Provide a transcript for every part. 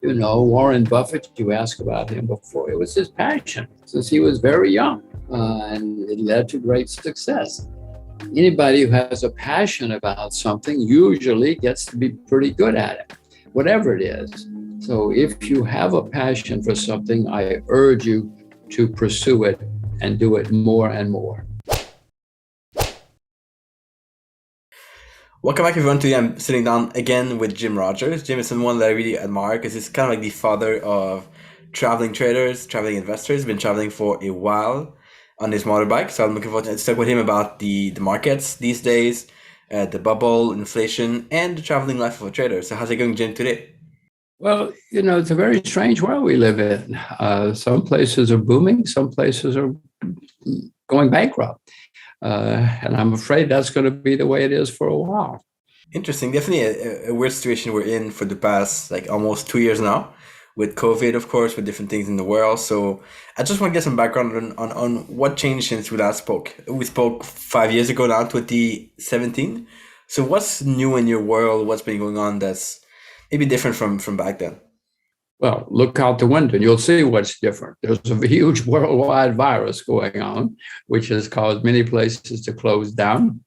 Warren Buffett, you asked about him before. It was his passion since he was very young, and it led to great success. Anybody who has a passion about something usually gets to be pretty good at it, whatever it is. So if you have a passion for something, I urge you to pursue it and do it more and more. Welcome back, everyone. Today I'm sitting down again with Jim Rogers. Jim is someone that I really admire because he's kind of like the father of traveling traders, traveling investors. Been traveling for a while on his motorbike, so I'm looking forward to talk with him about the markets these days, the bubble, inflation, and the traveling life of a trader. So how's it going, Jim, today? Well, it's a very strange world we live in. Some places are booming, some places are going bankrupt. And I'm afraid that's going to be the way it is for a while. Interesting. Definitely a weird situation we're in for the past like almost 2 years now, with COVID, of course, with different things in the world. So I just want to get some background on what changed since we last spoke. We spoke 5 years ago now, 2017. So what's new in your world? What's been going on that's maybe different from back then? Well, look out the window and you'll see what's different. There's a huge worldwide virus going on, which has caused many places to close down.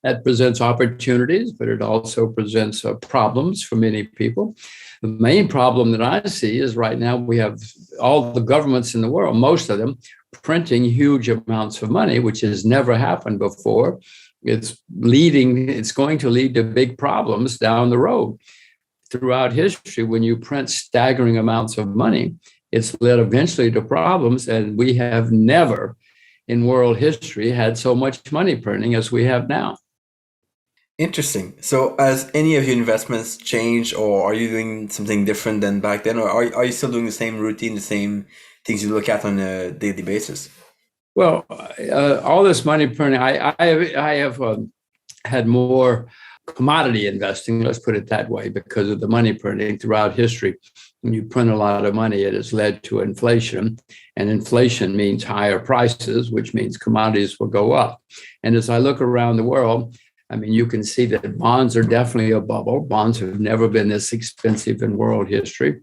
That presents opportunities, but it also presents problems for many people. The main problem that I see is right now we have all the governments in the world, most of them, printing huge amounts of money, which has never happened before. It's going to lead to big problems down the road. Throughout history, when you print staggering amounts of money, it's led eventually to problems. And we have never in world history had so much money printing as we have now. Interesting. So has any of your investments changed, or are you doing something different than back then, or are you still doing the same routine, the same things you look at on a daily basis? Well, all this money printing, I have had more commodity investing, let's put it that way, because of the money printing throughout history. When you print a lot of money, it has led to inflation, and inflation means higher prices, which means commodities will go up. And as I look around the world, I mean, you can see that bonds are definitely a bubble. Bonds have never been this expensive in world history.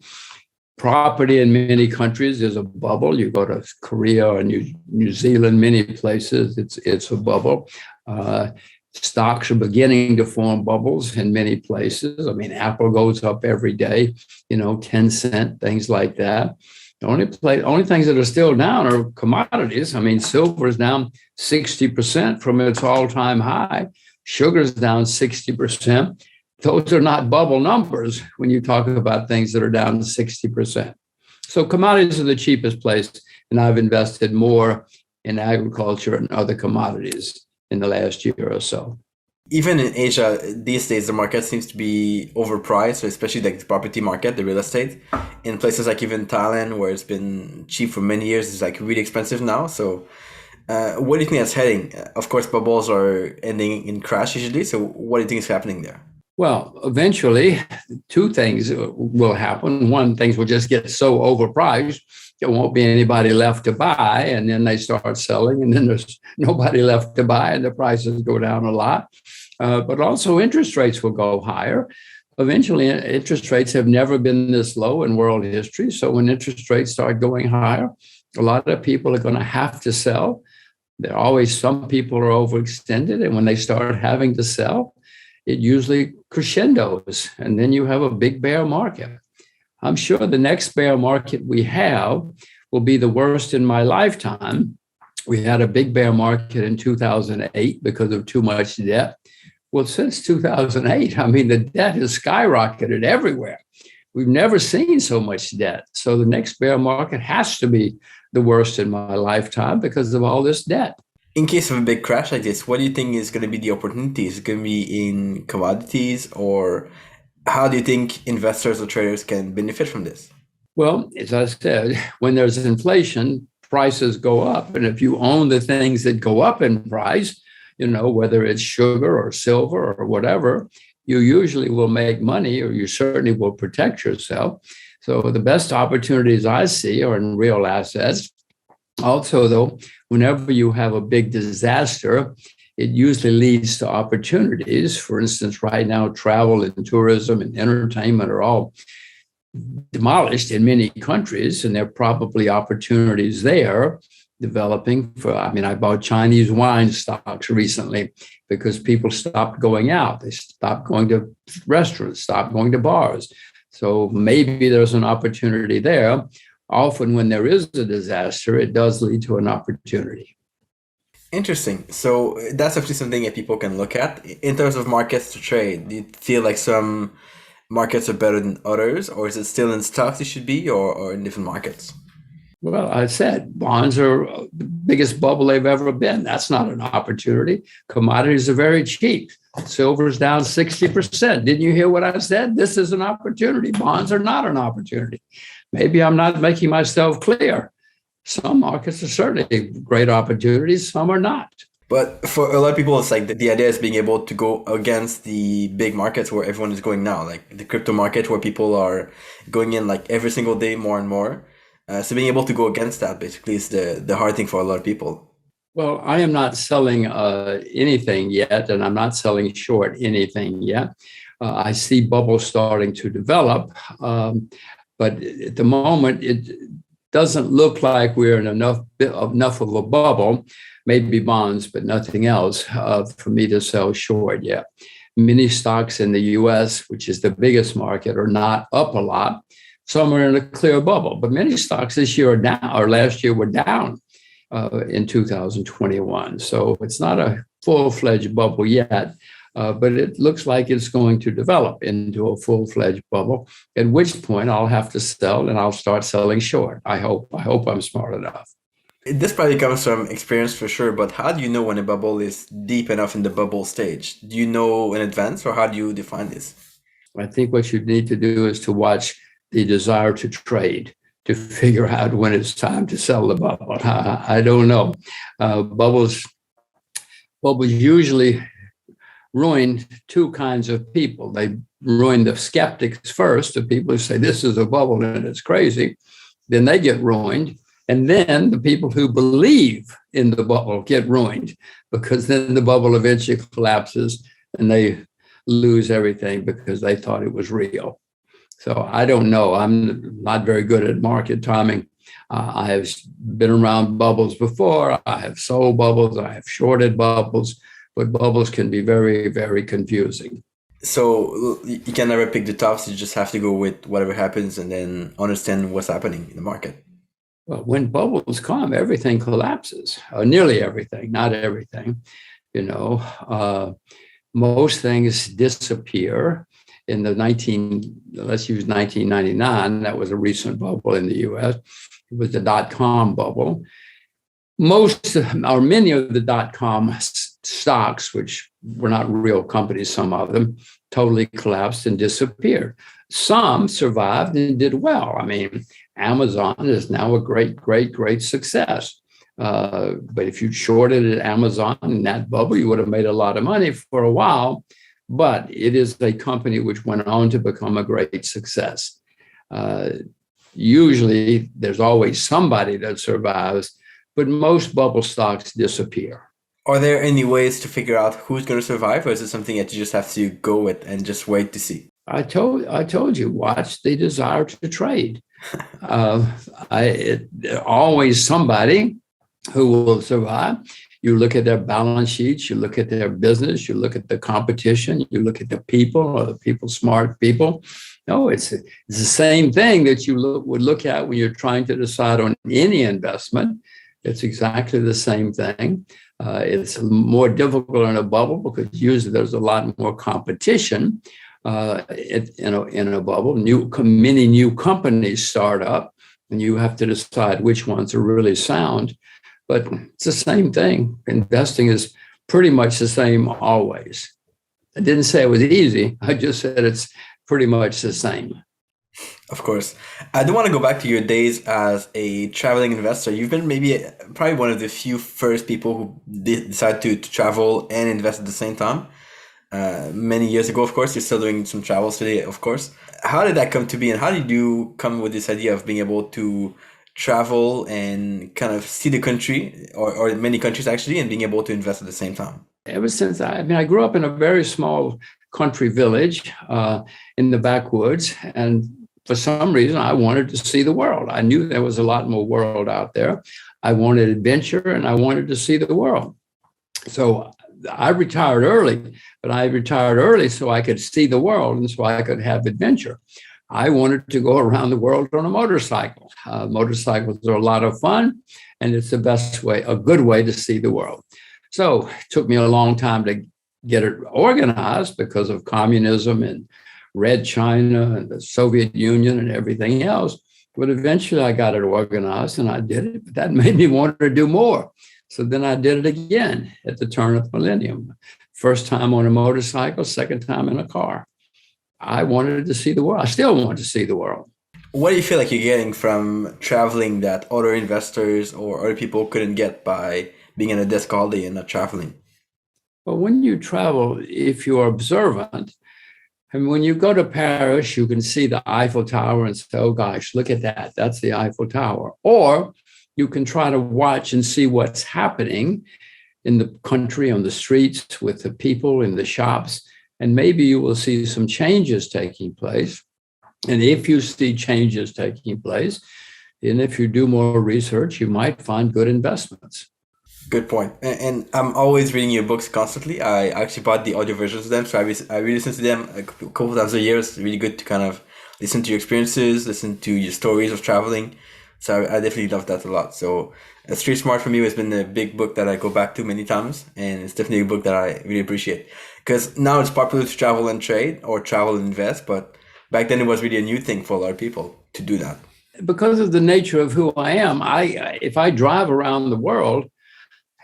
Property in many countries is a bubble. You go to Korea or New Zealand, many places, it's a bubble. Stocks are beginning to form bubbles in many places. I mean, Apple goes up every day, 10 cent, things like that. The only things that are still down are commodities. I mean, silver is down 60% from its all-time high. Sugar's down 60%. Those are not bubble numbers when you talk about things that are down 60%. So commodities are the cheapest place, and I've invested more in agriculture and other commodities in the last year or so. Even in Asia these days, the market seems to be overpriced, especially like the property market, the real estate. In places like even Thailand, where it's been cheap for many years, it's like really expensive now. So, what do you think that's heading? Of course, bubbles are ending in crash usually. So, what do you think is happening there? Well, eventually, two things will happen. One, things will just get so overpriced, there won't be anybody left to buy, and then they start selling, and then there's nobody left to buy, and the prices go down a lot. But also, interest rates will go higher. Eventually, interest rates have never been this low in world history. So, when interest rates start going higher, a lot of people are going to have to sell. There are always some people are overextended, and when they start having to sell, it usually crescendos, and then you have a big bear market. I'm sure the next bear market we have will be the worst in my lifetime. We had a big bear market in 2008 because of too much debt. Well, since 2008, I mean, the debt has skyrocketed everywhere. We've never seen so much debt. So the next bear market has to be the worst in my lifetime because of all this debt. In case of a big crash like this, what do you think is going to be the opportunity? Is it going to be in commodities, or how do you think investors or traders can benefit from this? Well, as I said, when there's inflation, prices go up. And if you own the things that go up in price, whether it's sugar or silver or whatever, you usually will make money, or you certainly will protect yourself. So the best opportunities I see are in real assets. Also, though, whenever you have a big disaster, it usually leads to opportunities. For instance, right now, travel and tourism and entertainment are all demolished in many countries, and there are probably opportunities there developing for, I mean, I bought Chinese wine stocks recently because people stopped going out. They stopped going to restaurants, stopped going to bars. So maybe there's an opportunity there. Often when there is a disaster, it does lead to an opportunity. Interesting. So that's actually something that people can look at in terms of markets to trade. Do you feel like some markets are better than others, or is it still in stocks it should be, or in different markets? Well, I said bonds are the biggest bubble they've ever been. That's not an opportunity. Commodities are very cheap. Silver's down 60%. Didn't you hear what I said? This is an opportunity. Bonds are not an opportunity. Maybe I'm not making myself clear. Some markets are certainly great opportunities, some are not. But for a lot of people, it's like the idea is being able to go against the big markets where everyone is going now, like the crypto market where people are going in like every single day more and more. So being able to go against that basically is the hard thing for a lot of people. Well, I am not selling anything yet, and I'm not selling short anything yet. I see bubbles starting to develop, but at the moment, it doesn't look like we're in enough of a bubble, maybe bonds, but nothing else for me to sell short yet. Many stocks in the US, which is the biggest market, are not up a lot. Some are in a clear bubble, but many stocks this year are down, or last year were down in 2021. So it's not a full-fledged bubble yet, but it looks like it's going to develop into a full-fledged bubble, at which point I'll have to sell and I'll start selling short. I hope I'm smart enough. This probably comes from experience for sure, but how do you know when a bubble is deep enough in the bubble stage? Do you know in advance, or how do you define this? I think what you need to do is to watch the desire to trade to figure out when it's time to sell the bubble. I don't know. Bubbles usually ruin two kinds of people. They ruin the skeptics first, the people who say this is a bubble and it's crazy. Then they get ruined. And then the people who believe in the bubble get ruined, because then the bubble eventually collapses and they lose everything because they thought it was real. So I don't know. I'm not very good at market timing. I have been around bubbles before. I have sold bubbles. I have shorted bubbles, but bubbles can be very, very confusing. So you can never pick the tops. You just have to go with whatever happens and then understand what's happening in the market. Well, when bubbles come, everything collapses, or nearly everything, not everything. Most things disappear. In the let's use 1999, that was a recent bubble in the US. It was the dot-com bubble. Many of the dot-com stocks, which were not real companies, some of them, totally collapsed and disappeared. Some survived and did well. I mean, Amazon is now a great success. But if you shorted at Amazon in that bubble, you would have made a lot of money for a while. But it is a company which went on to become a great success. Usually, there's always somebody that survives, but most bubble stocks disappear. Are there any ways to figure out who's going to survive, or is it something that you just have to go with and just wait to see? I told you, watch the desire to trade. Always somebody who will survive. You look at their balance sheets, you look at their business, you look at the competition, you look at the people, are the people smart people? No, it's the same thing that you would look at when you're trying to decide on any investment. It's exactly the same thing. It's more difficult in a bubble because usually there's a lot more competition in a bubble. Many new companies start up, and you have to decide which ones are really sound. But it's the same thing. Investing is pretty much the same always. I didn't say it was easy. I just said it's pretty much the same. Of course. I do want to go back to your days as a traveling investor. You've been probably one of the few first people who decide to travel and invest at the same time. Many years ago, of course. You're still doing some travels today, of course. How did that come to be, and how did you come with this idea of being able to travel and kind of see the country, or many countries actually, and being able to invest at the same time? Ever since I grew up in a very small country village in the backwoods, and for some reason, I wanted to see the world. I knew there was a lot more world out there. I wanted adventure and I wanted to see the world. So I retired early, but I retired early so I could see the world and so I could have adventure. I wanted to go around the world on a motorcycle. Motorcycles are a lot of fun, and it's the best way, a good way to see the world. So it took me a long time to get it organized because of communism and Red China and the Soviet Union and everything else. But eventually I got it organized and I did it. But that made me want to do more. So then I did it again at the turn of the millennium. First time on a motorcycle, second time in a car. I wanted to see the world. I still want to see the world. What do you feel like you're getting from traveling that other investors or other people couldn't get by being at a desk all day and not traveling? But when you travel, if you're observant, and when you go to Paris, you can see the Eiffel Tower and say, oh gosh, look at that. That's the Eiffel Tower. Or you can try to watch and see what's happening in the country, on the streets, with the people in the shops. And maybe you will see some changes taking place. And if you see changes taking place, and if you do more research, you might find good investments. Good point. And I'm always reading your books constantly. I actually bought the audio versions of them, so I re-listen to them a couple times a year. It's really good to kind of listen to your experiences, listen to your stories of traveling. So I definitely love that a lot. So Street Smart for me has been a big book that I go back to many times, and it's definitely a book that I really appreciate. Because now it's popular to travel and trade or travel and invest, but back then it was really a new thing for a lot of people to do that. Because of the nature of who I am, if I drive around the world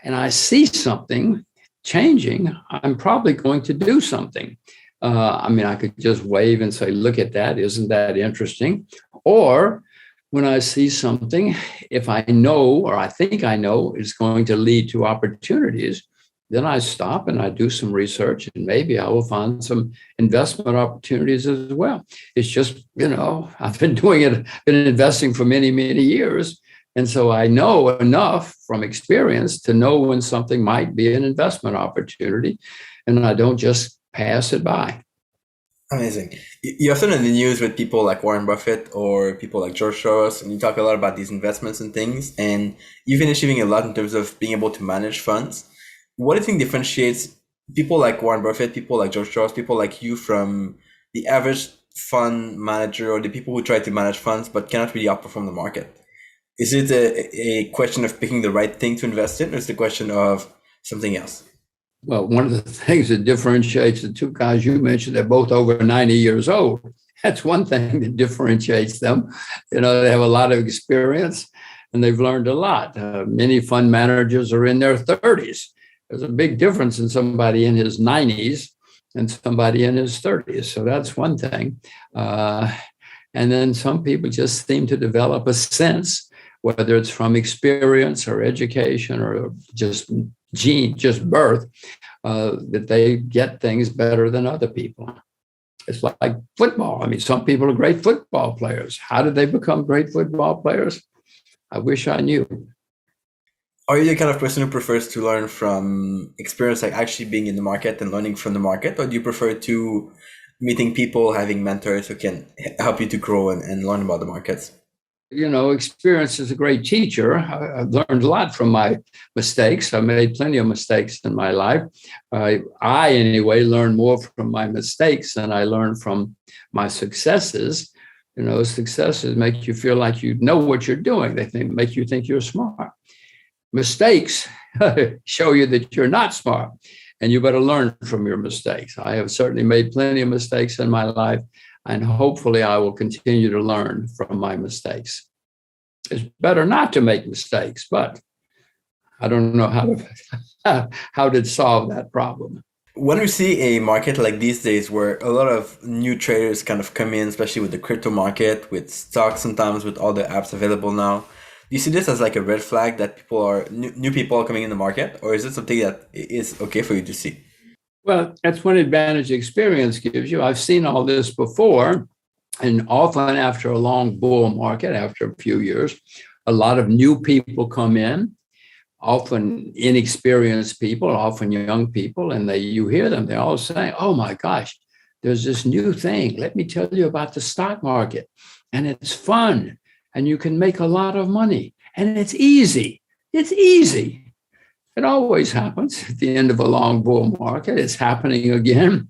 and I see something changing, I'm probably going to do something. I could just wave and say, look at that, isn't that interesting? Or when I see something, if I know or I think I know it's going to lead to opportunities, then I stop and I do some research and maybe I will find some investment opportunities as well. It's just, I've been doing it, been investing for many, many years. And so I know enough from experience to know when something might be an investment opportunity, and I don't just pass it by. Amazing. You're often in the news with people like Warren Buffett or people like George Soros, and you talk a lot about these investments and things, and you've been achieving a lot in terms of being able to manage funds. What do you think differentiates people like Warren Buffett, people like George Soros, people like you from the average fund manager or the people who try to manage funds but cannot really outperform the market? Is it a question of picking the right thing to invest in, or is it a question of something else? Well, one of the things that differentiates the two guys you mentioned, they're both over 90 years old. That's one thing that differentiates them. They have a lot of experience and they've learned a lot. Many fund managers are in their 30s. There's a big difference in somebody in his 90s and somebody in his 30s. So that's one thing. And then some people just seem to develop a sense, whether it's from experience or education or just birth, that they get things better than other people. It's like football. Some people are great football players. How did they become great football players? I wish I knew. Are you the kind of person who prefers to learn from experience, like actually being in the market and learning from the market? Or do you prefer to meeting people, having mentors who can help you to grow and learn about the markets? Experience is a great teacher. I've learned a lot from my mistakes. I made plenty of mistakes in my life. I anyway, learn more from my mistakes than I learn from my successes. Successes make you feel like you know what you're doing. They make you think you're smart. Mistakes show you that you're not smart, and you better learn from your mistakes. I have certainly made plenty of mistakes in my life, and hopefully I will continue to learn from my mistakes. It's better not to make mistakes, but I don't know how to solve that problem. When we see a market like these days where a lot of new traders kind of come in, especially with the crypto market, with stocks, sometimes with all the apps available now, do you see this as like a red flag that new people are coming in the market, or is it something that is okay for you to see? Well, that's one advantage experience gives you. I've seen all this before, and often after a long bull market, after a few years, a lot of new people come in, often inexperienced people, often young people, and you hear them, they're all saying, oh my gosh, there's this new thing. Let me tell you about the stock market. And it's fun. And you can make a lot of money. And it's easy. It's easy. It always happens at the end of a long bull market. It's happening again.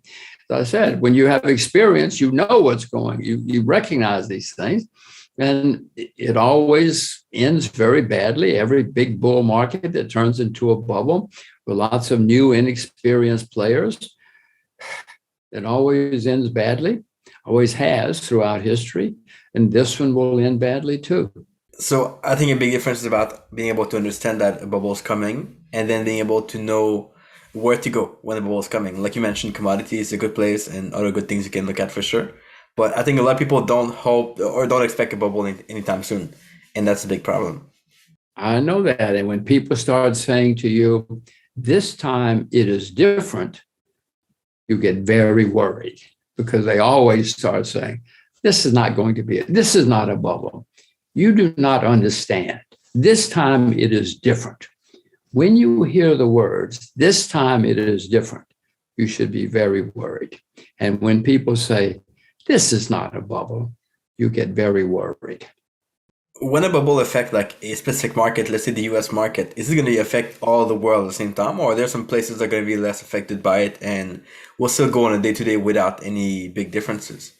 As I said, when you have experience, you know what's going. You recognize these things. And it always ends very badly. Every big bull market that turns into a bubble with lots of new, inexperienced players, it always ends badly, always has throughout history. And this one will end badly too. So I think a big difference is about being able to understand that a bubble is coming and then being able to know where to go when the bubble is coming. Like you mentioned, commodity is a good place and other good things you can look at for sure. But I think a lot of people don't hope or don't expect a bubble anytime soon. And that's a big problem. I know that. And when people start saying to you, this time it is different, you get very worried because they always start saying, this is not going to be, this is not a bubble. You do not understand. This time it is different. When you hear the words, this time it is different, you should be very worried. And when people say, this is not a bubble, you get very worried. When a bubble affects like a specific market, let's say the US market, is it going to affect all the world at the same time? Or are there some places that are going to be less affected by it and we'll still go on a day-to-day without any big differences?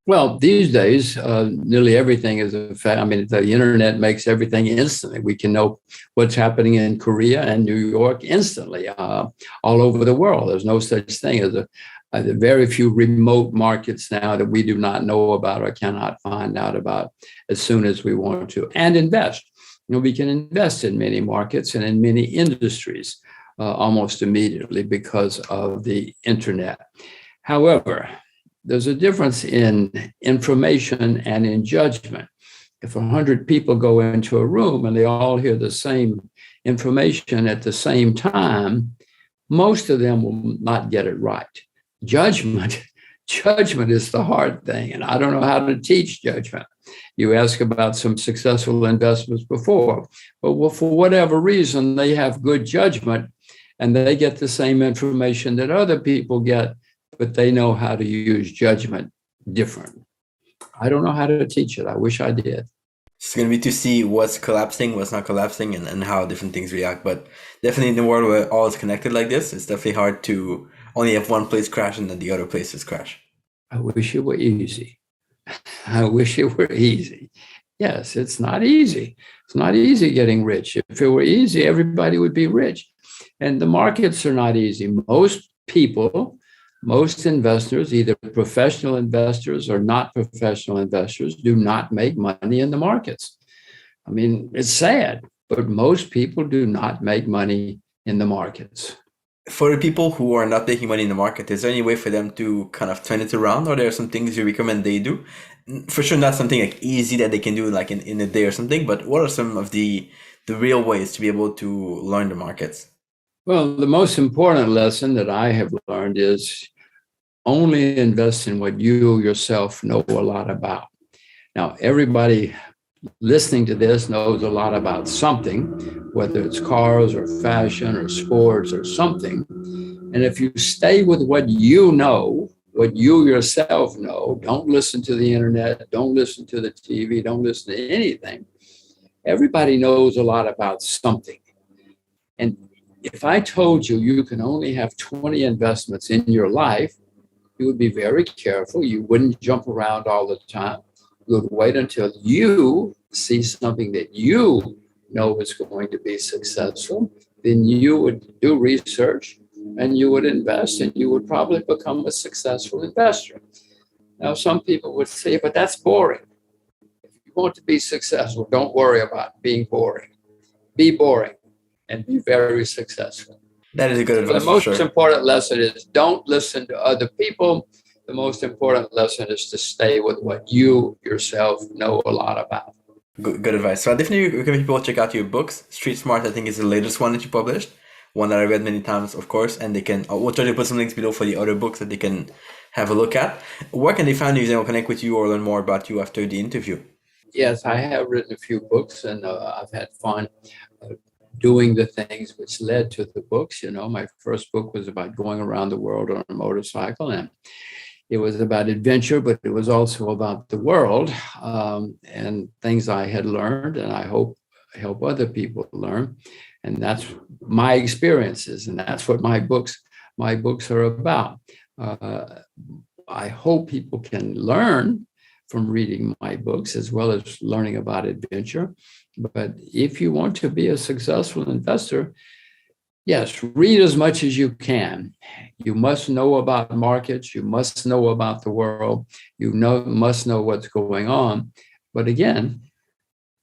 Well, these days, nearly everything is a fact. I mean, the internet makes everything instantly. We can know what's happening in Korea and New York instantly, all over the world. There's no such thing as very few remote markets now that we do not know about or cannot find out about as soon as we want to, and invest. We can invest in many markets and in many industries almost immediately because of the internet. However, there's a difference in information and in judgment. If 100 people go into a room and they all hear the same information at the same time, most of them will not get it right. Judgment is the hard thing, and I don't know how to teach judgment. You ask about some successful investments before, but for whatever reason, they have good judgment and they get the same information that other people get, but they know how to use judgment different. I don't know how to teach it. I wish I did. It's going to be to see what's collapsing, what's not collapsing, and how different things react. But definitely in the world where all is connected like this, it's definitely hard to only have one place crash and then the other places crash. I wish it were easy. I wish it were easy. Yes, it's not easy. It's not easy getting rich. If it were easy, everybody would be rich. And the markets are not easy. Most people, most investors, either professional investors or not professional investors, do not make money in the markets. I mean, it's sad, but most people do not make money in the markets. For the people who are not making money in the market, is there any way for them to kind of turn it around? Or there are some things you recommend they do? For sure, not something like easy that they can do like in a day or something, but what are some of the real ways to be able to learn the markets? Well, the most important lesson that I have learned is only invest in what you yourself know a lot about. Now, everybody listening to this knows a lot about something, whether it's cars or fashion or sports or something. And if you stay with what you know, what you yourself know, don't listen to the internet, don't listen to the TV, don't listen to anything. Everybody knows a lot about something. And if I told you you can only have 20 investments in your life, you would be very careful. You wouldn't jump around all the time. You would wait until you see something that you know is going to be successful. Then you would do research and you would invest and you would probably become a successful investor. Now, some people would say, but that's boring. If you want to be successful, don't worry about being boring. Be boring and be very successful. That is a good advice. The most important lesson is don't listen to other people. The most important lesson is to stay with what you yourself know a lot about. Good advice. So I definitely recommend people check out your books. Street Smart, I think, is the latest one that you published. One that I read many times, of course, and they can. We'll try to put some links below for the other books that they can have a look at. Where can they find you? They will connect with you or learn more about you after the interview. Yes, I have written a few books, and I've had fun doing the things which led to the books. My first book was about going around the world on a motorcycle, and It was about adventure, but it was also about the world and things I had learned, and I hope help other people learn. And that's my experiences, and that's what my books are about. Uh, I hope people can learn from reading my books as well as learning about adventure. But if you want to be a successful investor, yes, read as much as you can. You must know about markets. You must know about the world. Must know what's going on. But again,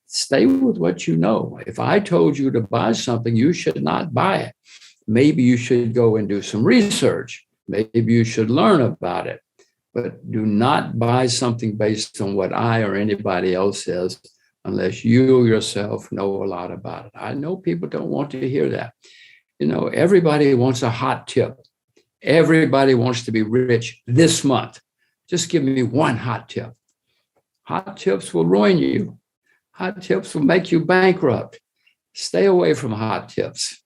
stay with what you know. If I told you to buy something, you should not buy it. Maybe you should go and do some research. Maybe you should learn about it. But do not buy something based on what I or anybody else says unless you yourself know a lot about it. I know people don't want to hear that. Everybody wants a hot tip. Everybody wants to be rich this month. Just give me one hot tip. Hot tips will ruin you. Hot tips will make you bankrupt. Stay away from hot tips.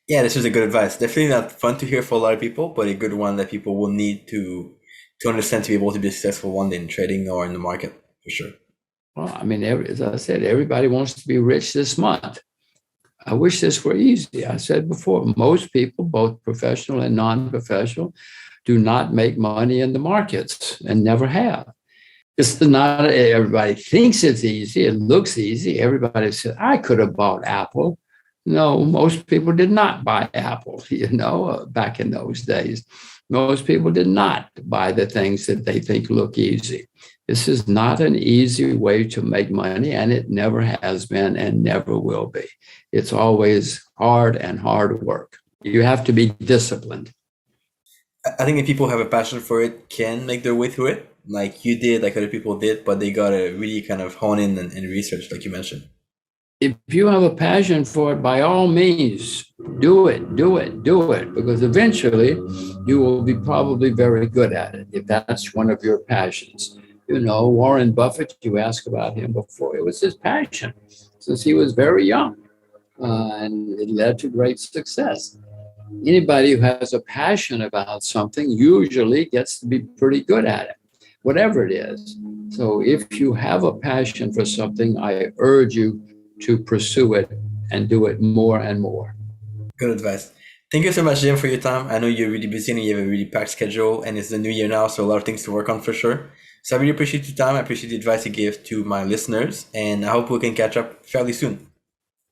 Yeah, this is a good advice. Definitely not fun to hear for a lot of people, but a good one that people will need to understand to be able to be successful one day in trading or in the market, for sure. Well, I mean, as I said, everybody wants to be rich this month. I wish this were easy. I said before, most people, both professional and non-professional, do not make money in the markets and never have. It's not everybody thinks it's easy. It looks easy. Everybody said, I could have bought Apple. No, most people did not buy Apple, back in those days. Most people did not buy the things that they think look easy. This is not an easy way to make money, and it never has been and never will be. It's always hard and hard work. You have to be disciplined. I think if people have a passion for it, can make their way through it, like you did, like other people did, but they gotta really kind of hone in and research, like you mentioned. If you have a passion for it, by all means, do it, because eventually you will be probably very good at it if that's one of your passions. Warren Buffett, you asked about him before. It was his passion since he was very young, and it led to great success. Anybody who has a passion about something usually gets to be pretty good at it, whatever it is. So if you have a passion for something, I urge you to pursue it and do it more and more. Good advice. Thank you so much, Jim, for your time. I know you're really busy and you have a really packed schedule, and it's the new year now, so a lot of things to work on for sure. So I really appreciate your time. I appreciate the advice you gave to my listeners, and I hope we can catch up fairly soon.